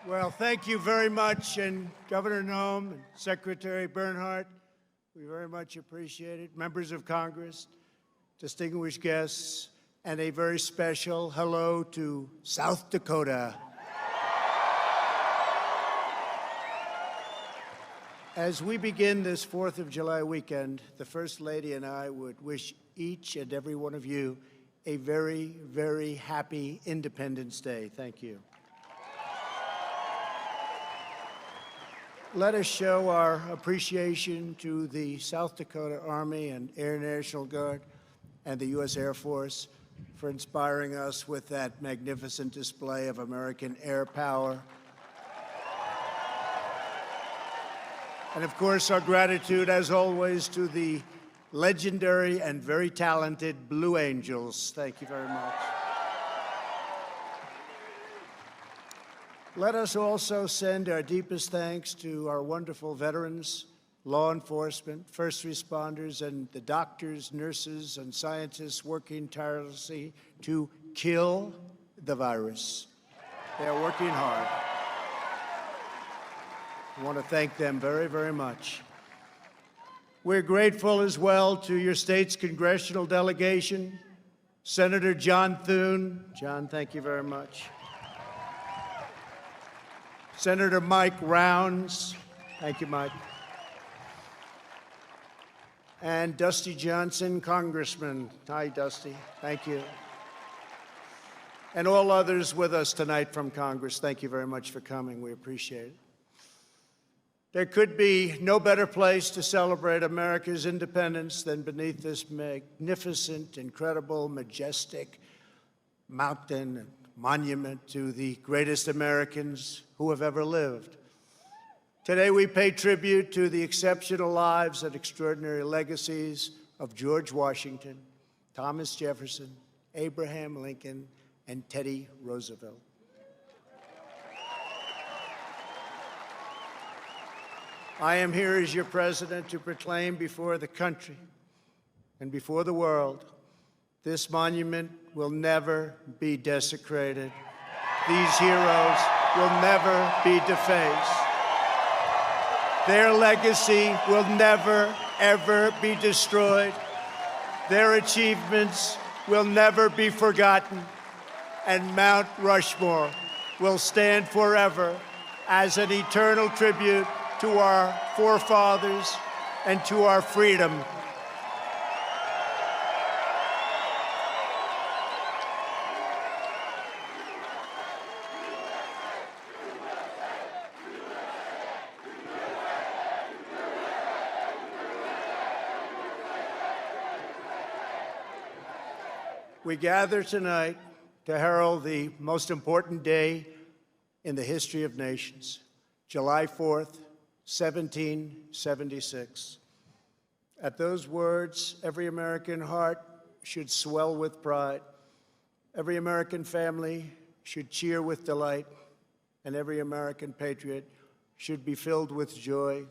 Well, thank you very much, and Governor Noem and Secretary Bernhardt, we very much appreciate it. Members of Congress, distinguished guests, and a very special hello to South Dakota. As we begin this 4th of July weekend, the First Lady and I would wish each and every one of you a very, very happy Independence Day. Thank you. Let us show our appreciation to the South Dakota Army and Air National Guard and the U.S. Air Force for inspiring us with that magnificent display of American air power. And of course, our gratitude, as always, to the legendary and very talented Blue Angels. Thank you very much. Let us also send our deepest thanks to our wonderful veterans, law enforcement, first responders, and the doctors, nurses, and scientists working tirelessly to kill the virus. They are working hard. I want to thank them very, very much. We're grateful as well to your state's congressional delegation, Senator John Thune. John, thank you very much. Senator Mike Rounds. Thank you, Mike. And Dusty Johnson, Congressman. Hi, Dusty. Thank you. And all others with us tonight from Congress, thank you very much for coming. We appreciate it. There could be no better place to celebrate America's independence than beneath this magnificent, incredible, majestic mountain and monument to the greatest Americans who have ever lived. Today, we pay tribute to the exceptional lives and extraordinary legacies of George Washington, Thomas Jefferson, Abraham Lincoln, and Teddy Roosevelt. I am here as your president to proclaim before the country and before the world, this monument will never be desecrated. These heroes will never be defaced. Their legacy will never, ever be destroyed. Their achievements will never be forgotten. And Mount Rushmore will stand forever as an eternal tribute to our forefathers and to our freedom. We gather tonight to herald the most important day in the history of nations, July 4th, 1776. At those words, every American heart should swell with pride. Every American family should cheer with delight, and every American patriot should be filled with joy,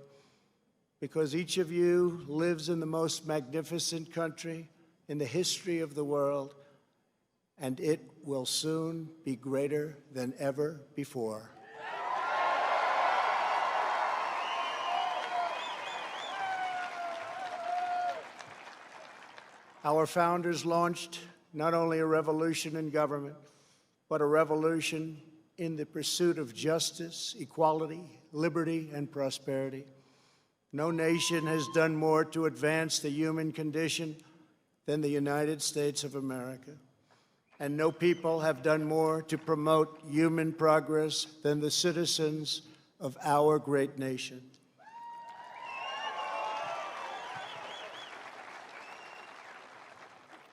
because each of you lives in the most magnificent country in the history of the world, and it will soon be greater than ever before. Our founders launched not only a revolution in government, but a revolution in the pursuit of justice, equality, liberty, and prosperity. No nation has done more to advance the human condition than the United States of America. And no people have done more to promote human progress than the citizens of our great nation.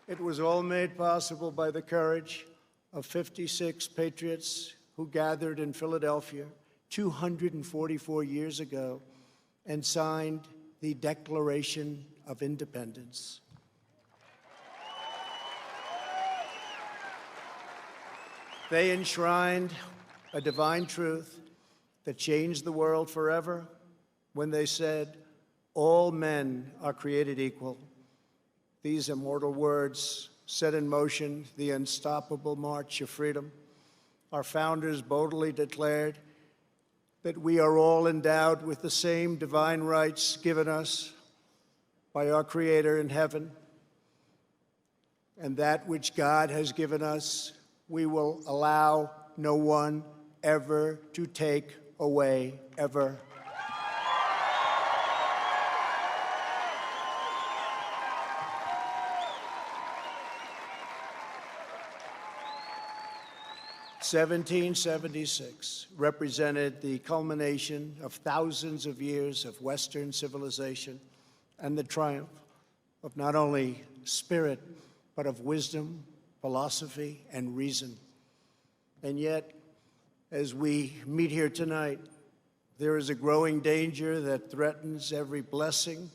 It was all made possible by the courage of 56 patriots who gathered in Philadelphia 244 years ago and signed the Declaration of Independence. They enshrined a divine truth that changed the world forever when they said, "All men are created equal." These immortal words set in motion the unstoppable march of freedom. Our founders boldly declared that we are all endowed with the same divine rights given us by our Creator in heaven, and that which God has given us, we will allow no one ever to take away, ever. (1776) represented the culmination of thousands of years of Western civilization and the triumph of not only spirit, but of wisdom, philosophy, and reason. And yet, as we meet here tonight, there is a growing danger that threatens every blessing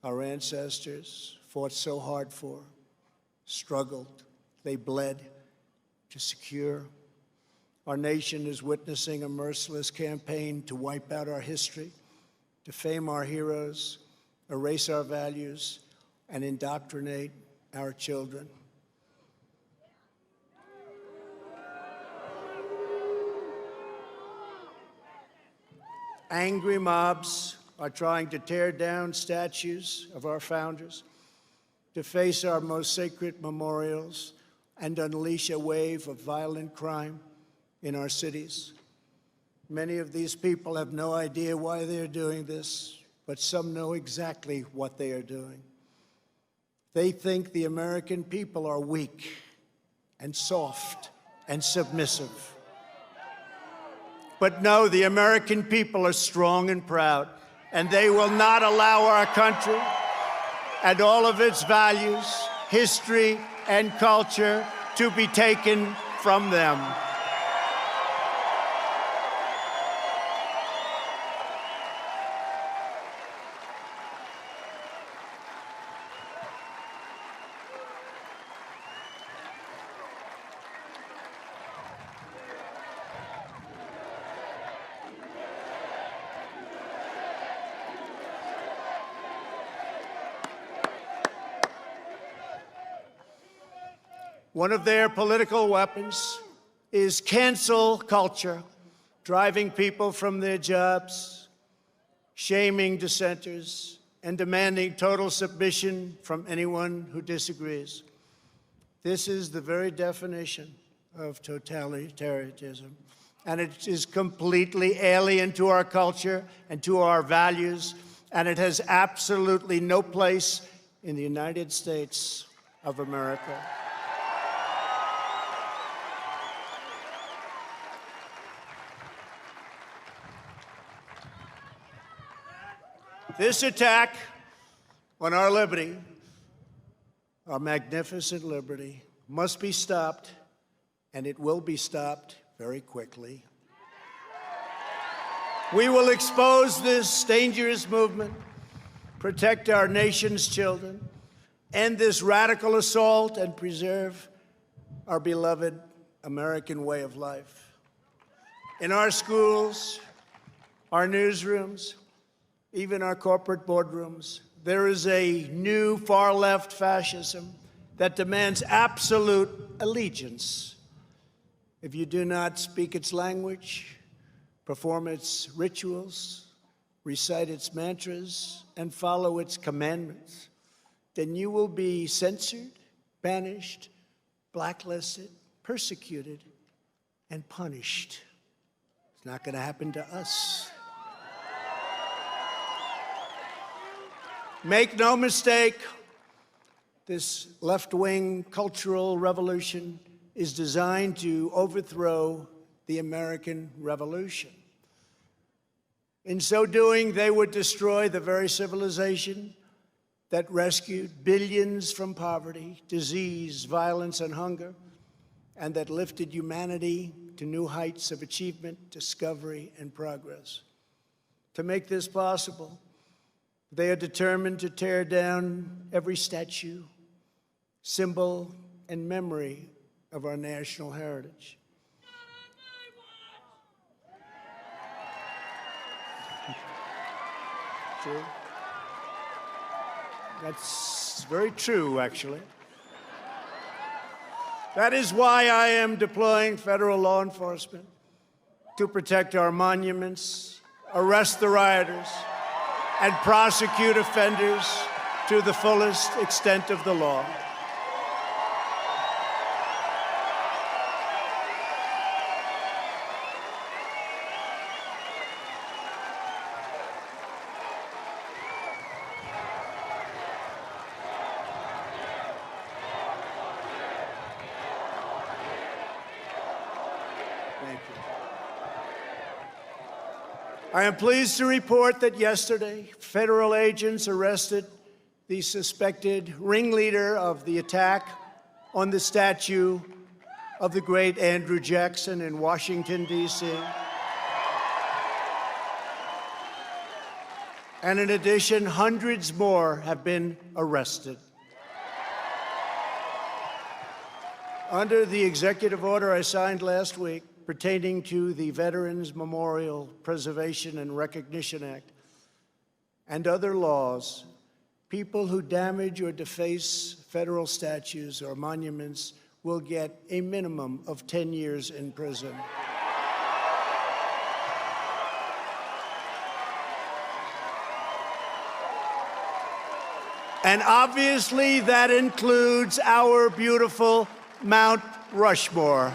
our ancestors fought so hard for, struggled, they bled to secure. Our nation is witnessing a merciless campaign to wipe out our history, defame our heroes, erase our values, and indoctrinate our children. Angry mobs are trying to tear down statues of our founders, deface our most sacred memorials, and unleash a wave of violent crime in our cities. Many of these people have no idea why they're doing this, but some know exactly what they are doing. They think the American people are weak and soft and submissive. But no, the American people are strong and proud, and they will not allow our country and all of its values, history, and culture to be taken from them. One of their political weapons is cancel culture, driving people from their jobs, shaming dissenters, and demanding total submission from anyone who disagrees. This is the very definition of totalitarianism, and it is completely alien to our culture and to our values, and it has absolutely no place in the United States of America. This attack on our liberty, our magnificent liberty, must be stopped, and it will be stopped very quickly. We will expose this dangerous movement, protect our nation's children, end this radical assault, and preserve our beloved American way of life. In our schools, our newsrooms, even our corporate boardrooms, there is a new far-left fascism that demands absolute allegiance. If you do not speak its language, perform its rituals, recite its mantras, and follow its commandments, then you will be censored, banished, blacklisted, persecuted, and punished. It's not going to happen to us. Make no mistake, this left-wing cultural revolution is designed to overthrow the American Revolution. In so doing, they would destroy the very civilization that rescued billions from poverty, disease, violence, and hunger, and that lifted humanity to new heights of achievement, discovery, and progress. To make this possible, they are determined to tear down every statue, symbol, and memory of our national heritage. True. That's very true, actually. That is why I am deploying federal law enforcement to protect our monuments, arrest the rioters, and prosecute offenders to the fullest extent of the law. Thank you. I am pleased to report that yesterday, federal agents arrested the suspected ringleader of the attack on the statue of the great Andrew Jackson in Washington, D.C. And in addition, hundreds more have been arrested. Under the executive order I signed last week pertaining to the Veterans Memorial Preservation and Recognition Act and other laws, people who damage or deface federal statues or monuments will get a minimum of 10 years in prison. And obviously that includes our beautiful Mount Rushmore.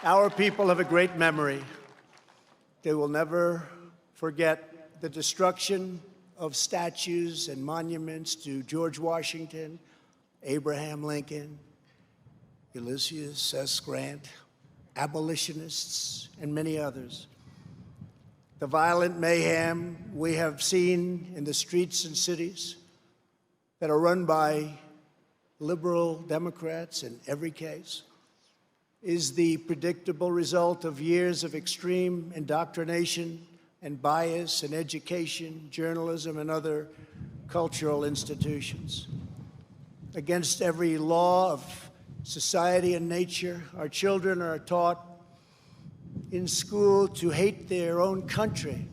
Our people have a great memory. They will never forget the destruction of statues and monuments to George Washington, Abraham Lincoln, Ulysses S. Grant, abolitionists, and many others. The violent mayhem we have seen in the streets and cities that are run by liberal Democrats in every case is the predictable result of years of extreme indoctrination and bias in education, journalism, and other cultural institutions. Against every law of society and nature, our children are taught in school to hate their own country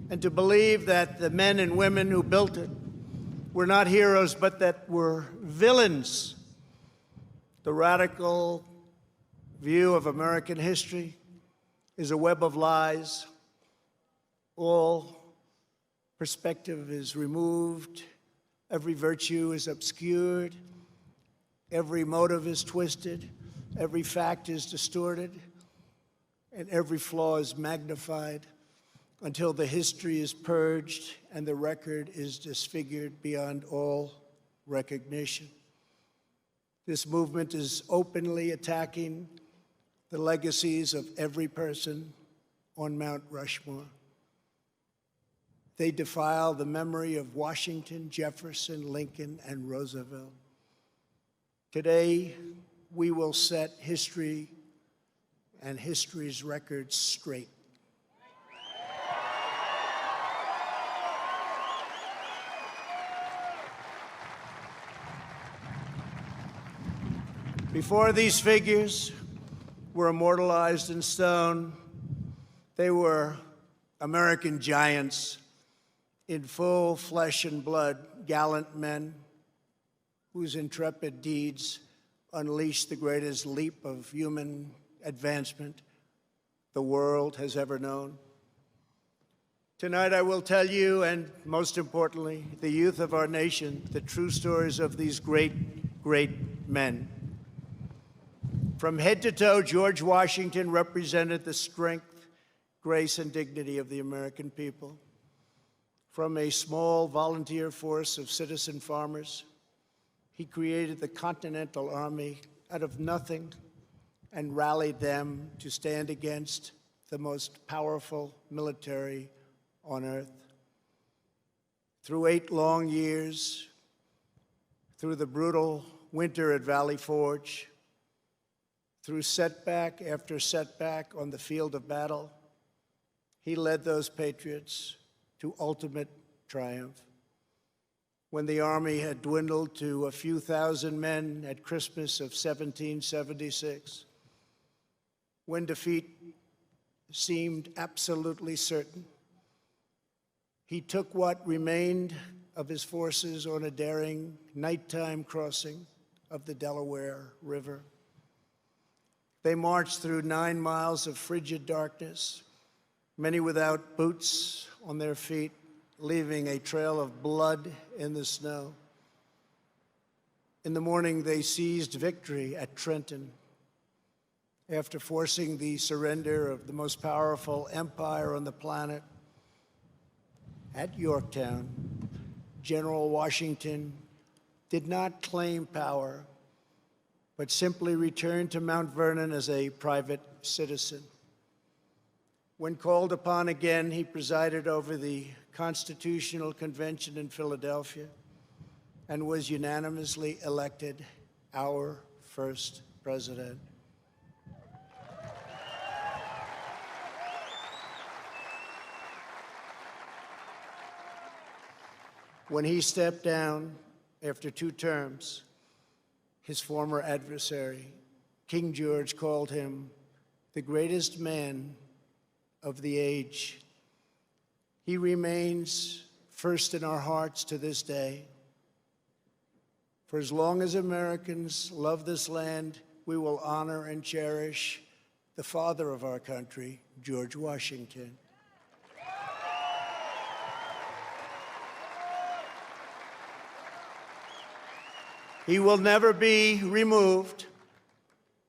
and to believe that the men and women who built it were not heroes, but that were villains. The radical view of American history is a web of lies. All perspective is removed. Every virtue is obscured. Every motive is twisted. Every fact is distorted. And every flaw is magnified until the history is purged and the record is disfigured beyond all recognition. This movement is openly attacking the legacies of every person on Mount Rushmore. They defile the memory of Washington, Jefferson, Lincoln, and Roosevelt. Today, we will set history and history's records straight. Before these figures were immortalized in stone, they were American giants in full flesh and blood, gallant men whose intrepid deeds unleashed the greatest leap of human advancement the world has ever known. Tonight I will tell you, and most importantly, the youth of our nation, the true stories of these great, great men. From head to toe, George Washington represented the strength, grace, and dignity of the American people. From a small volunteer force of citizen farmers, he created the Continental Army out of nothing and rallied them to stand against the most powerful military on earth. Through 8 long years, through the brutal winter at Valley Forge, through setback after setback on the field of battle, he led those patriots to ultimate triumph. When the army had dwindled to a few thousand men at Christmas of 1776, when defeat seemed absolutely certain, he took what remained of his forces on a daring nighttime crossing of the Delaware River. They marched through 9 miles of frigid darkness, many without boots on their feet, leaving a trail of blood in the snow. In the morning, they seized victory at Trenton. After forcing the surrender of the most powerful empire on the planet, at Yorktown, General Washington did not claim power, but simply returned to Mount Vernon as a private citizen. When called upon again, he presided over the Constitutional Convention in Philadelphia and was unanimously elected our first president. When he stepped down after 2 terms, his former adversary, King George, called him the greatest man of the age. He remains first in our hearts to this day. For as long as Americans love this land, we will honor and cherish the father of our country, George Washington. He will never be removed,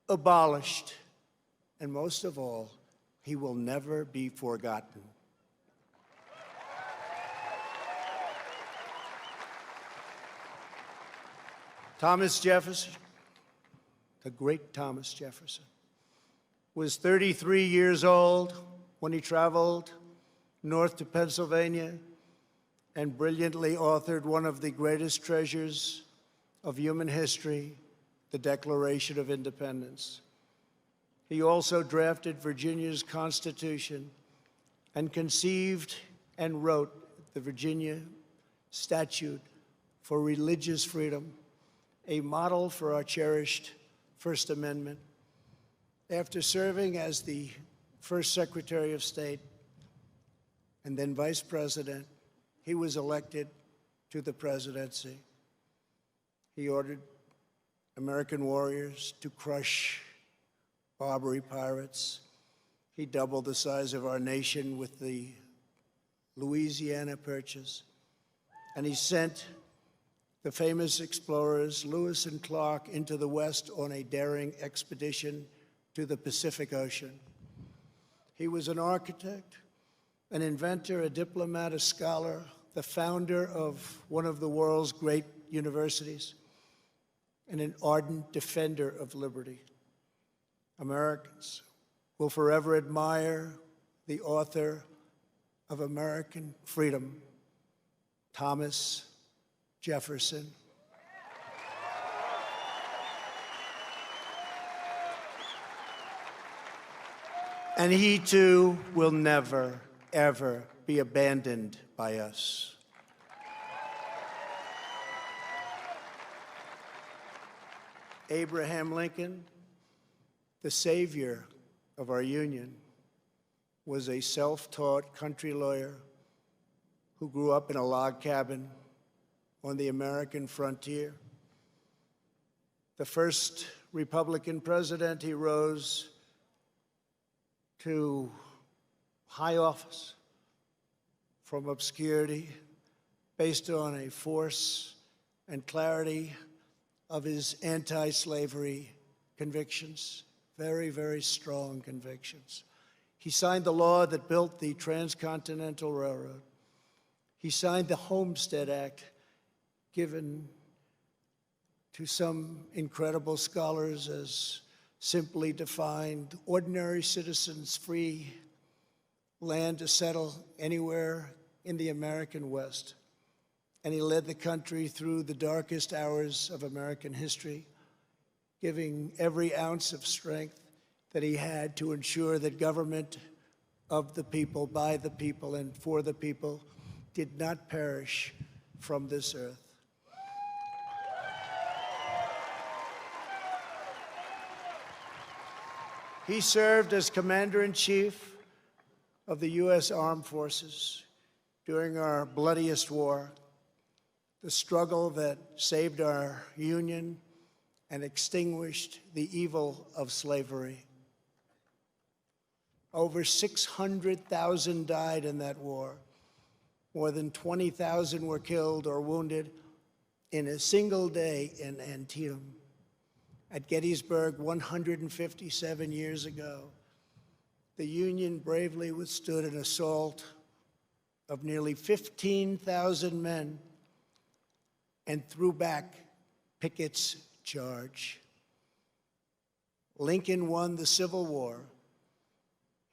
abolished, and most of all, he will never be forgotten. Thomas Jefferson, the great Thomas Jefferson, was 33 years old when he traveled north to Pennsylvania and brilliantly authored one of the greatest treasures of human history, the Declaration of Independence. He also drafted Virginia's Constitution and conceived and wrote the Virginia Statute for Religious Freedom, a model for our cherished First Amendment. After serving as the first Secretary of State and then Vice President, he was elected to the presidency. He ordered American warriors to crush Barbary pirates. He doubled the size of our nation with the Louisiana Purchase. And he sent the famous explorers Lewis and Clark into the West on a daring expedition to the Pacific Ocean. He was an architect, an inventor, a diplomat, a scholar, the founder of one of the world's great universities, and an ardent defender of liberty. Americans will forever admire the author of American freedom, Thomas Jefferson. And he too will never, ever be abandoned by us. Abraham Lincoln, the savior of our Union, was a self-taught country lawyer who grew up in a log cabin on the American frontier. The first Republican president, he rose to high office from obscurity based on a force and clarity of his anti-slavery convictions, very, very strong convictions. He signed the law that built the Transcontinental Railroad. He signed the Homestead Act, given to some incredible scholars as simply defined ordinary citizens free land to settle anywhere in the American West. And he led the country through the darkest hours of American history, giving every ounce of strength that he had to ensure that government of the people, by the people, and for the people did not perish from this earth. He served as Commander-in-Chief of the U.S. Armed Forces during our bloodiest war. the struggle that saved our Union and extinguished the evil of slavery. Over 600,000 died in that war. More than 20,000 were killed or wounded in a single day in Antietam. At Gettysburg 157 years ago, the Union bravely withstood an assault of nearly 15,000 men and threw back Pickett's charge. Lincoln won the Civil War.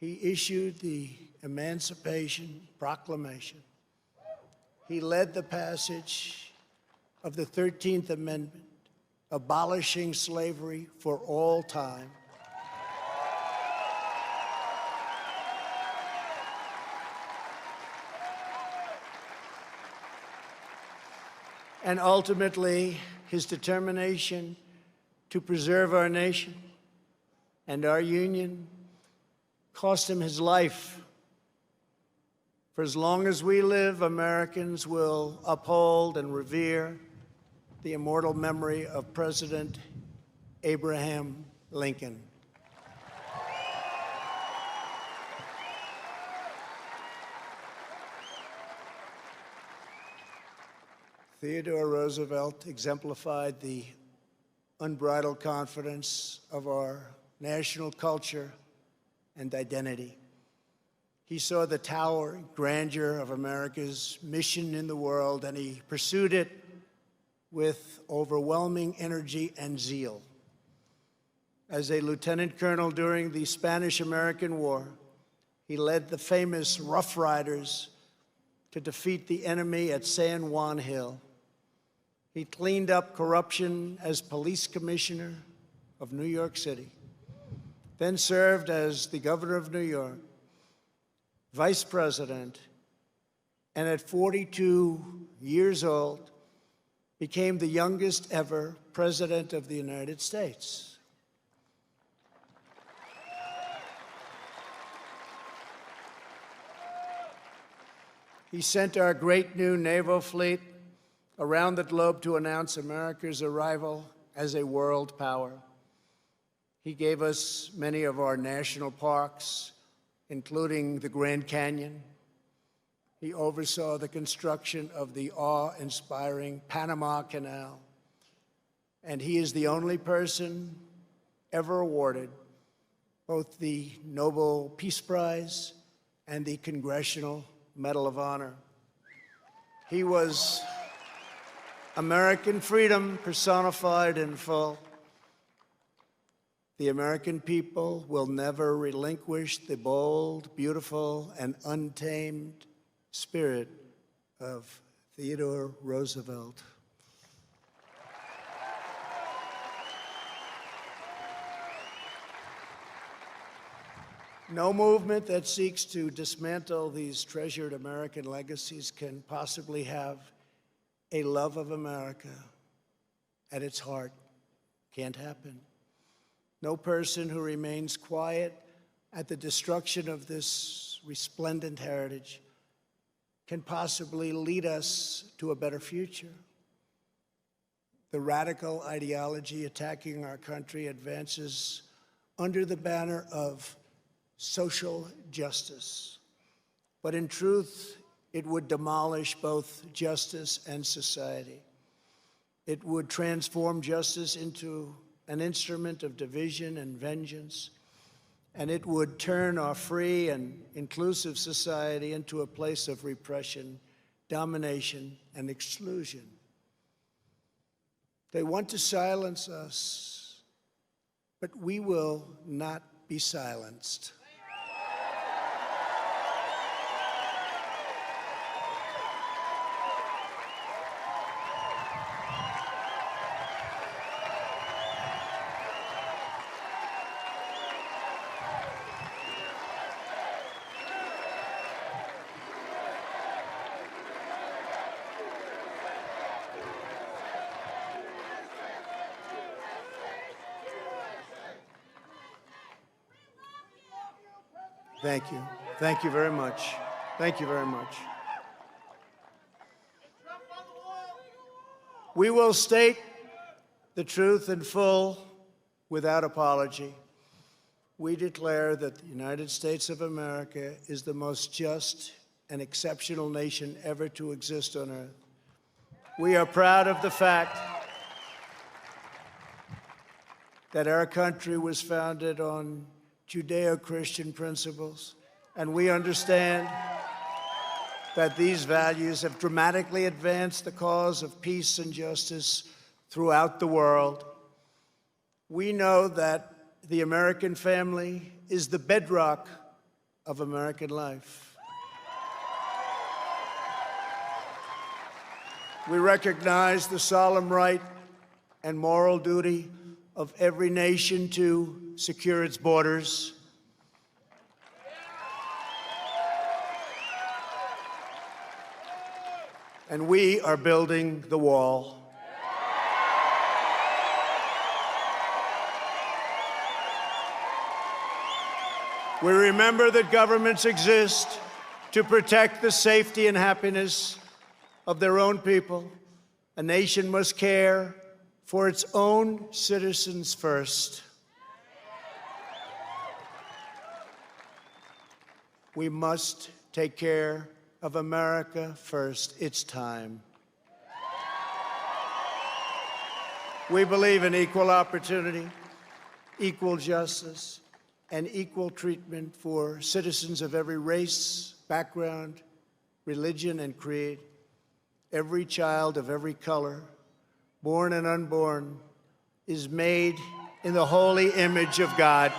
He issued the Emancipation Proclamation. He led the passage of the 13th Amendment, abolishing slavery for all time. And ultimately, his determination to preserve our nation and our Union cost him his life. For as long as we live, Americans will uphold and revere the immortal memory of President Abraham Lincoln. Theodore Roosevelt exemplified the unbridled confidence of our national culture and identity. He saw the towering grandeur of America's mission in the world, and he pursued it with overwhelming energy and zeal. As a lieutenant colonel during the Spanish-American War, he led the famous Rough Riders to defeat the enemy at San Juan Hill. He cleaned up corruption as police commissioner of New York City, then served as the governor of New York, vice president, and at 42 years old, became the youngest ever president of the United States. He sent our great new naval fleet around the globe to announce America's arrival as a world power. He gave us many of our national parks, including the Grand Canyon. He oversaw the construction of the awe-inspiring Panama Canal. And he is the only person ever awarded both the Nobel Peace Prize and the Congressional Medal of Honor. He was American freedom personified in full. The American people will never relinquish the bold, beautiful, and untamed spirit of Theodore Roosevelt. No movement that seeks to dismantle these treasured American legacies can possibly have a love of America at its heart. Can't happen. No person who remains quiet at the destruction of this resplendent heritage can possibly lead us to a better future. The radical ideology attacking our country advances under the banner of social justice. But in truth, it would demolish both justice and society. It would transform justice into an instrument of division and vengeance, and it would turn our free and inclusive society into a place of repression, domination, and exclusion. They want to silence us, but we will not be silenced. Thank you. Thank you very much. Thank you very much. We will state the truth in full, without apology. We declare that the United States of America is the most just and exceptional nation ever to exist on earth. We are proud of the fact that our country was founded on Judeo-Christian principles, and we understand that these values have dramatically advanced the cause of peace and justice throughout the world. We know that the American family is the bedrock of American life. We recognize the solemn right and moral duty of every nation to secure its borders. And we are building the wall. We remember that governments exist to protect the safety and happiness of their own people. A nation must care for its own citizens first. We must take care of America first. It's time. We believe in equal opportunity, equal justice, and equal treatment for citizens of every race, background, religion, and creed. Every child of every color, born and unborn, is made in the holy image of God.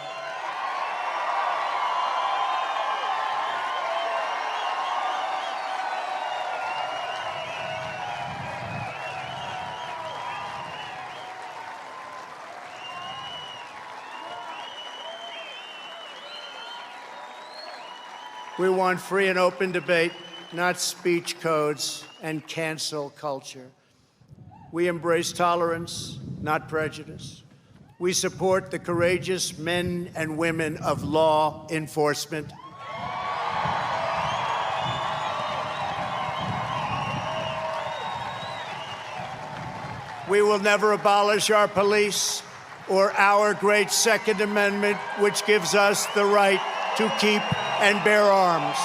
We want free and open debate, not speech codes and cancel culture. We embrace tolerance, not prejudice. We support the courageous men and women of law enforcement. We will never abolish our police or our great Second Amendment, which gives us the right to keep and bear arms.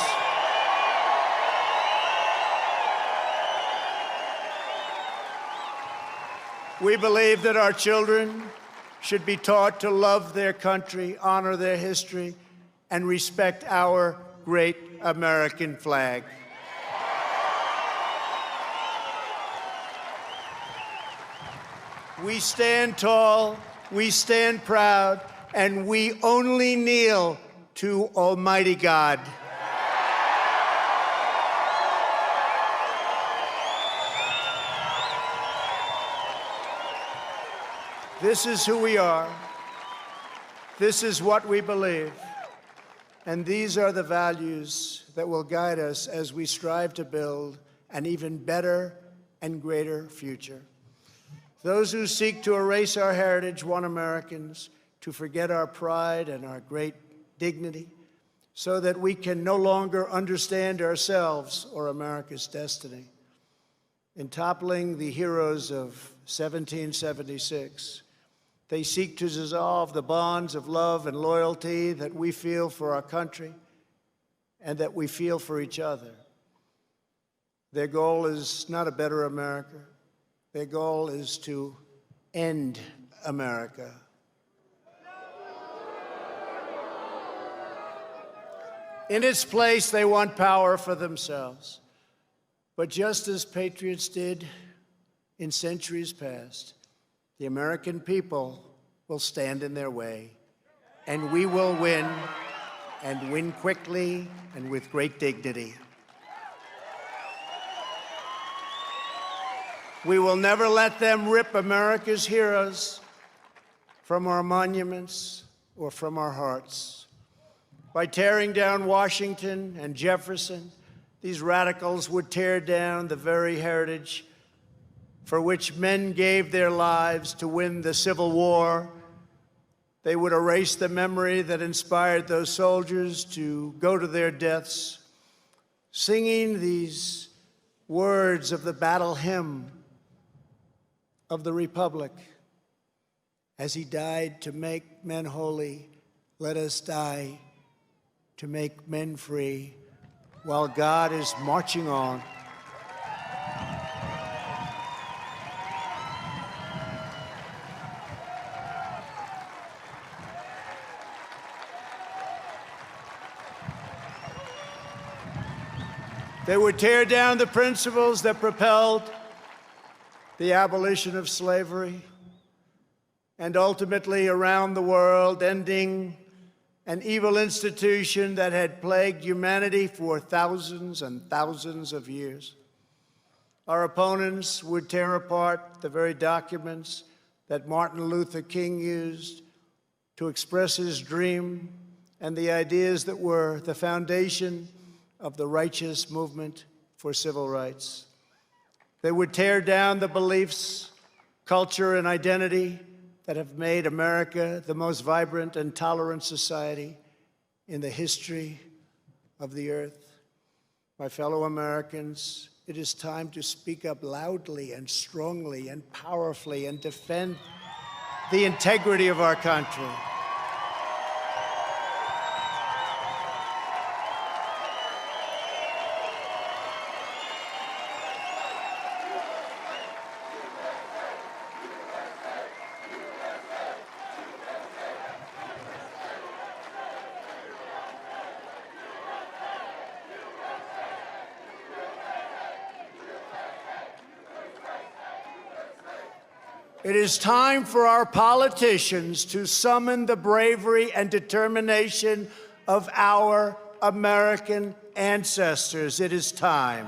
We believe that our children should be taught to love their country, honor their history, and respect our great American flag. We stand tall, we stand proud, and we only kneel to Almighty God. This is who we are. This is what we believe. And these are the values that will guide us as we strive to build an even better and greater future. Those who seek to erase our heritage want Americans to forget our pride and our great dignity so that we can no longer understand ourselves or America's destiny. In toppling the heroes of 1776, they seek to dissolve the bonds of love and loyalty that we feel for our country and that we feel for each other. Their goal is not a better America. Their goal is to end America. In its place, they want power for themselves. But just as patriots did in centuries past, the American people will stand in their way, and we will win, and win quickly and with great dignity. We will never let them rip America's heroes from our monuments or from our hearts. By tearing down Washington and Jefferson, these radicals would tear down the very heritage for which men gave their lives to win the Civil War. They would erase the memory that inspired those soldiers to go to their deaths, singing these words of the battle hymn: of the Republic. As he died to make men holy, let us die to make men free while God is marching on. They would tear down the principles that propelled the abolition of slavery and ultimately around the world, ending an evil institution that had plagued humanity for thousands and thousands of years. Our opponents would tear apart the very documents that Martin Luther King used to express his dream and the ideas that were the foundation of the righteous movement for civil rights. They would tear down the beliefs, culture, and identity that have made America the most vibrant and tolerant society in the history of the earth. My fellow Americans, it is time to speak up loudly and strongly and powerfully and defend the integrity of our country. It is time for our politicians to summon the bravery and determination of our American ancestors. It is time.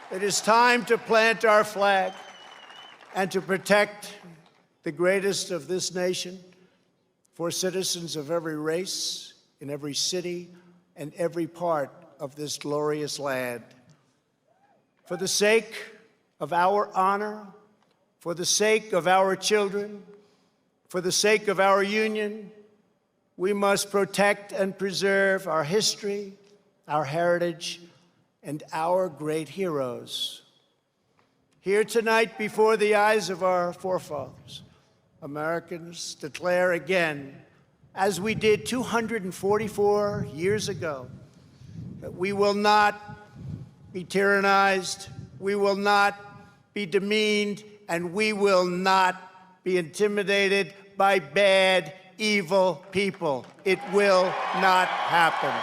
It is time to plant our flag and to protect the greatest of this nation for citizens of every race, in every city, and every part of this glorious land. For the sake of our honor, for the sake of our children, for the sake of our union, we must protect and preserve our history, our heritage, and our great heroes. Here tonight, before the eyes of our forefathers, Americans declare again, as we did 244 years ago, that we will not be tyrannized, we will not be demeaned, and we will not be intimidated by bad, evil people. It will not happen.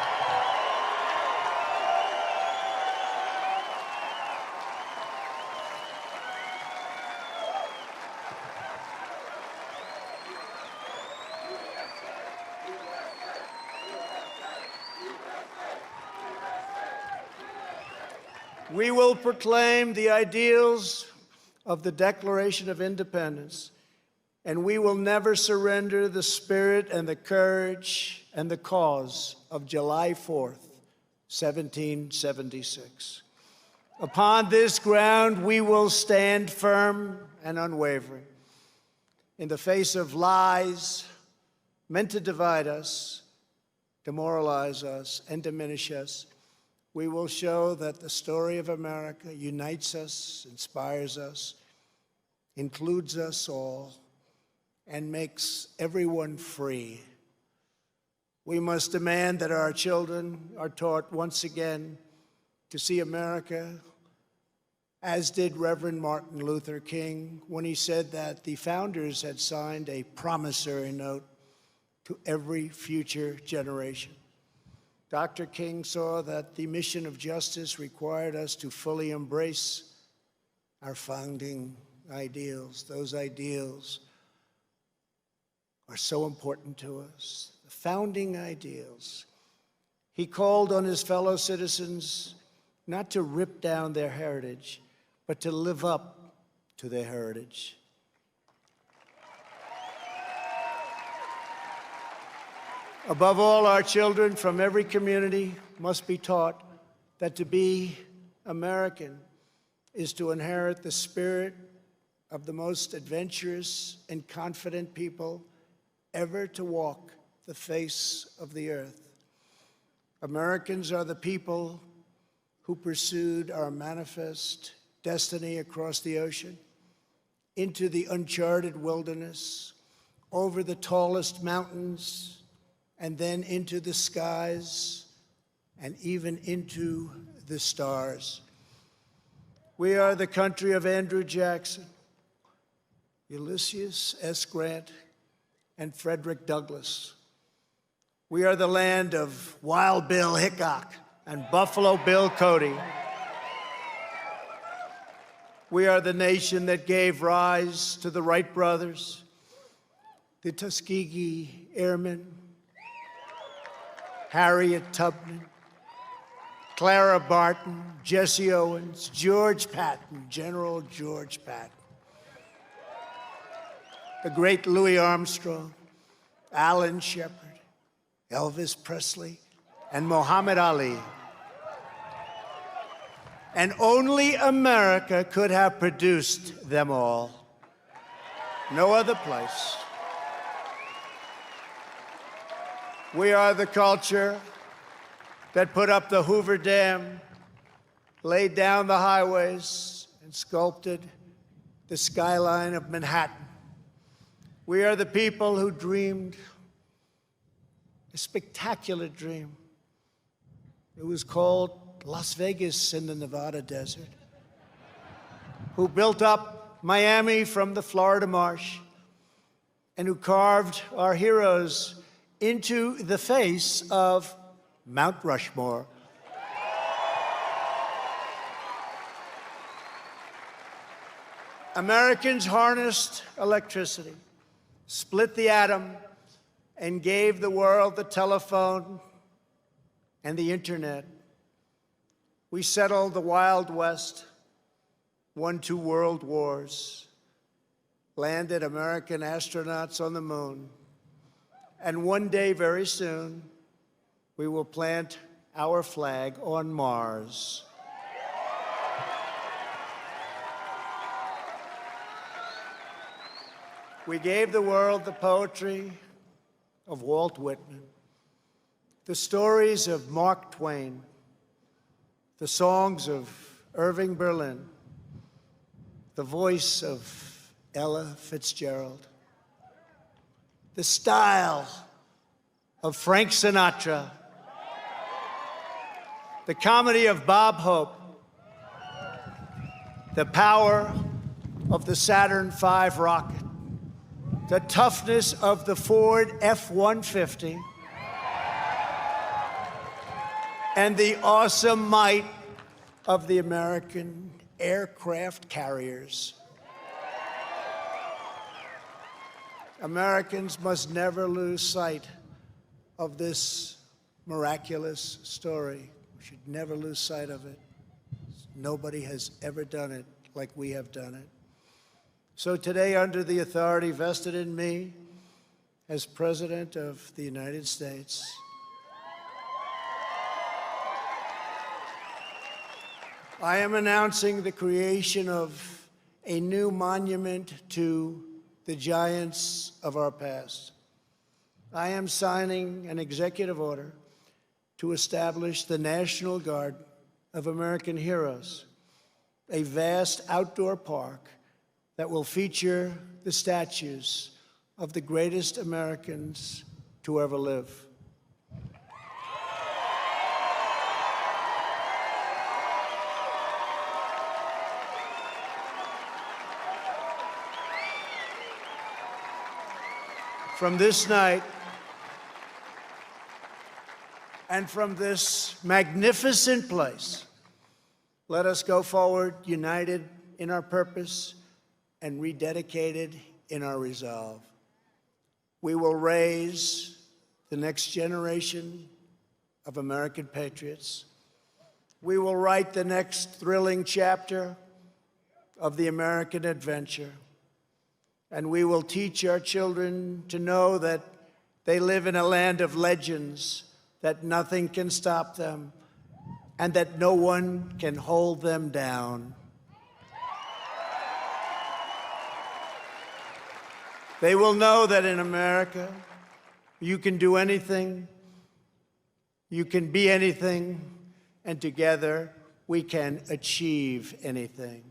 We will proclaim the ideals of the Declaration of Independence, and we will never surrender the spirit and the courage and the cause of July 4th, 1776. Upon this ground, we will stand firm and unwavering in the face of lies meant to divide us, demoralize us, and diminish us. We will show that the story of America unites us, inspires us, includes us all, and makes everyone free. We must demand that our children are taught once again to see America, as did Reverend Martin Luther King when he said that the founders had signed a promissory note to every future generation. Dr. King saw that the mission of justice required us to fully embrace our founding ideals. Those ideals are so important to us, the founding ideals. He called on his fellow citizens not to rip down their heritage, but to live up to their heritage. Above all, our children from every community must be taught that to be American is to inherit the spirit of the most adventurous and confident people ever to walk the face of the earth. Americans are the people who pursued our manifest destiny across the ocean, into the uncharted wilderness, over the tallest mountains, and then into the skies, and even into the stars. We are the country of Andrew Jackson, Ulysses S. Grant, and Frederick Douglass. We are the land of Wild Bill Hickok and Buffalo Bill Cody. We are the nation that gave rise to the Wright brothers, the Tuskegee Airmen, Harriet Tubman, Clara Barton, Jesse Owens, George Patton, General George Patton, the great Louis Armstrong, Alan Shepard, Elvis Presley, and Muhammad Ali. And only America could have produced them all. No other place. We are the culture that put up the Hoover Dam, laid down the highways, and sculpted the skyline of Manhattan. We are the people who dreamed a spectacular dream. It was called Las Vegas in the Nevada desert, who built up Miami from the Florida marsh, and who carved our heroes into the face of Mount Rushmore. Americans harnessed electricity, split the atom, and gave the world the telephone and the internet. We settled the Wild West, won 2 world wars, landed American astronauts on the moon, and one day, very soon, we will plant our flag on Mars. We gave the world the poetry of Walt Whitman, the stories of Mark Twain, the songs of Irving Berlin, the voice of Ella Fitzgerald, the style of Frank Sinatra, the comedy of Bob Hope, the power of the Saturn V rocket, the toughness of the Ford F-150, and the awesome might of the American aircraft carriers. Americans must never lose sight of this miraculous story. We should never lose sight of it. Nobody has ever done it like we have done it. So today, under the authority vested in me as President of the United States, I am announcing the creation of a new monument to the giants of our past. I am signing an executive order to establish the National Guard of American Heroes, a vast outdoor park that will feature the statues of the greatest Americans to ever live. From this night, and from this magnificent place, let us go forward united in our purpose and rededicated in our resolve. We will raise the next generation of American patriots. We will write the next thrilling chapter of the American adventure. And we will teach our children to know that they live in a land of legends, that nothing can stop them, and that no one can hold them down. They will know that in America, you can do anything, you can be anything, and together we can achieve anything.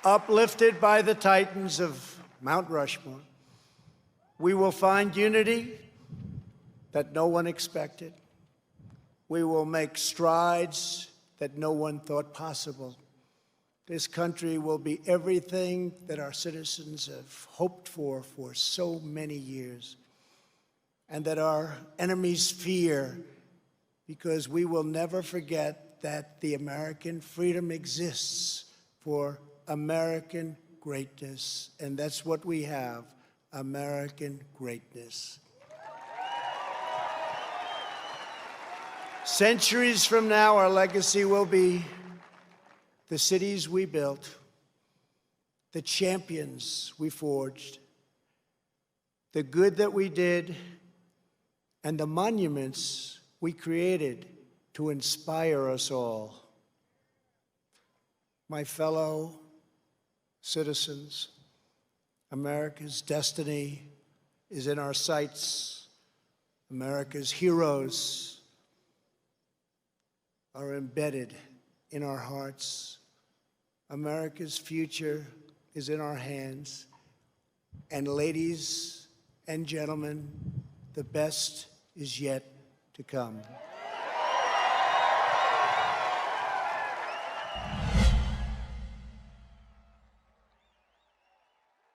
Uplifted by the titans of Mount Rushmore, we will find unity that no one expected. We will make strides that no one thought possible. This country will be everything that our citizens have hoped for so many years, and that our enemies fear, because we will never forget that the American freedom exists for American greatness, and that's what we have, American greatness. Centuries from now, our legacy will be the cities we built, the champions we forged, the good that we did, and the monuments we created to inspire us all. My fellow citizens, America's destiny is in our sights. America's heroes are embedded in our hearts. America's future is in our hands. And ladies and gentlemen, the best is yet to come.